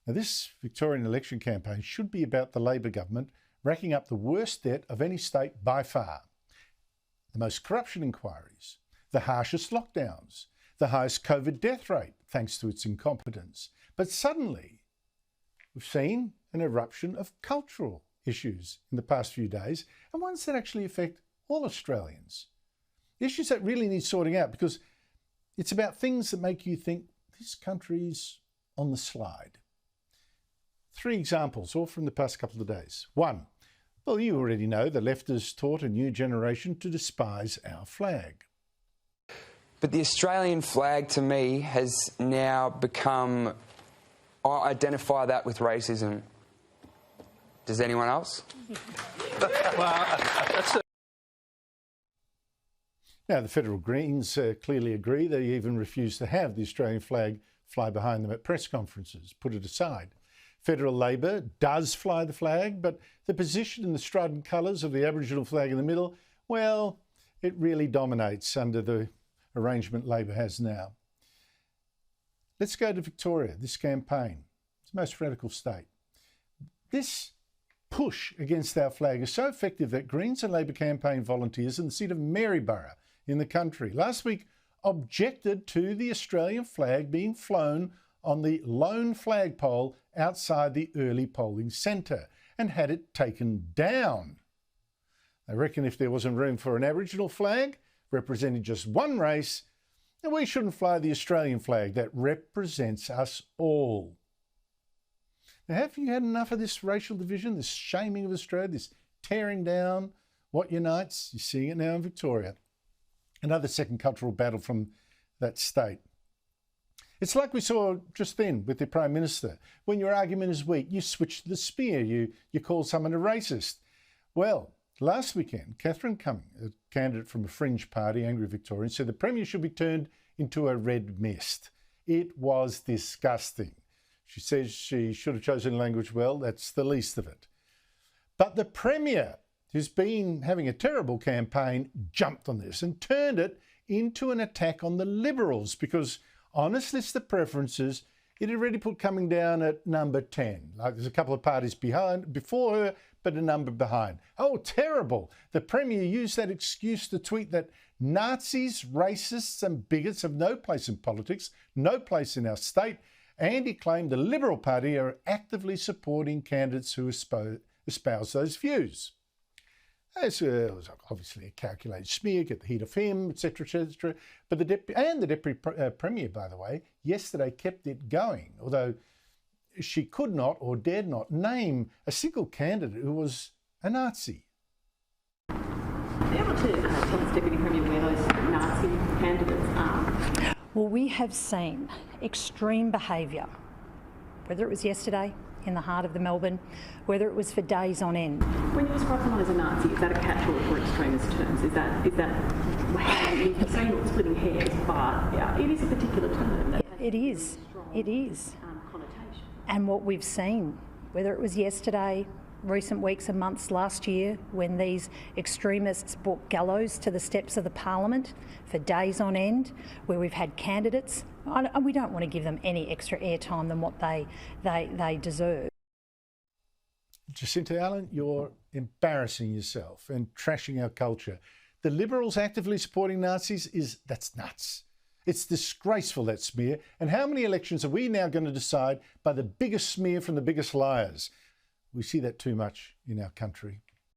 Now, this Victorian election campaign should be about the Labor government racking up the worst debt of any state by far, the most corruption inquiries, the harshest lockdowns, the highest COVID death rate thanks to its incompetence. But suddenly, we've seen an eruption of cultural issues in the past few days, and ones that actually affect all Australians. Issues that really need sorting out, because it's about things that make you think this country's on the slide. 3 examples, all from the past couple of days. 1, well, you already know the left has taught a new generation to despise our flag. But the Australian flag, to me, has now become... I identify that with racism. Does anyone else? Now, the federal Greens clearly agree. They even refuse to have the Australian flag fly behind them at press conferences, put it aside. Federal Labor does fly the flag, but the position in the strident colours of the Aboriginal flag in the middle, well, it really dominates under the arrangement Labor has now. Let's go to Victoria, this campaign. It's the most radical state. This push against our flag is so effective that Greens and Labor campaign volunteers in the seat of Maryborough in the country last week objected to the Australian flag being flown on the lone flagpole outside the early polling centre and had it taken down. They reckon if there wasn't room for an Aboriginal flag representing just one race, then we shouldn't fly the Australian flag that represents us all. Now, have you had enough of this racial division, this shaming of Australia, this tearing down what unites? You're seeing it now in Victoria. Another second cultural battle from that state. It's like we saw just then with the Prime Minister. When your argument is weak, you switch to the spear. You call someone a racist. Well, last weekend, Catherine Cumming, a candidate from a fringe party, Angry Victorian, said the Premier should be turned into a red mist. It was disgusting. She says she should have chosen language well. That's the least of it. But the Premier, who's been having a terrible campaign, jumped on this and turned it into an attack on the Liberals because on its list of preferences, it had already put Cumming down at number 10. Like there's a couple of parties before her, but a number behind. Oh, terrible. The Premier used that excuse to tweet that Nazis, racists and bigots have no place in politics, no place in our state, and he claimed the Liberal Party are actively supporting candidates who espouse those views. It was obviously a calculated smear, get the heat of him, etc., etc. But the Deputy Premier, by the way, yesterday kept it going, although she could not or dared not name a single candidate who was a Nazi. Are you able to tell us, Deputy Premier, where those Nazi candidates are? Well, we have seen extreme behaviour, whether it was yesterday in the heart of the Melbourne, whether it was for days on end. When you describe someone as a Nazi, is that a catch-all for extremist terms? Is that you can say you're splitting hairs, but yeah, it is a particular term. It is. Connotation. And what we've seen, whether it was yesterday, recent weeks and months last year, when these extremists brought gallows to the steps of the Parliament for days on end, where we've had candidates, and we don't want to give them any extra airtime than what they deserve. Jacinta Allen, you're embarrassing yourself and trashing our culture. The Liberals actively supporting Nazis that's nuts. It's disgraceful, that smear. And how many elections are we now going to decide by the biggest smear from the biggest liars? We see that too much in our country.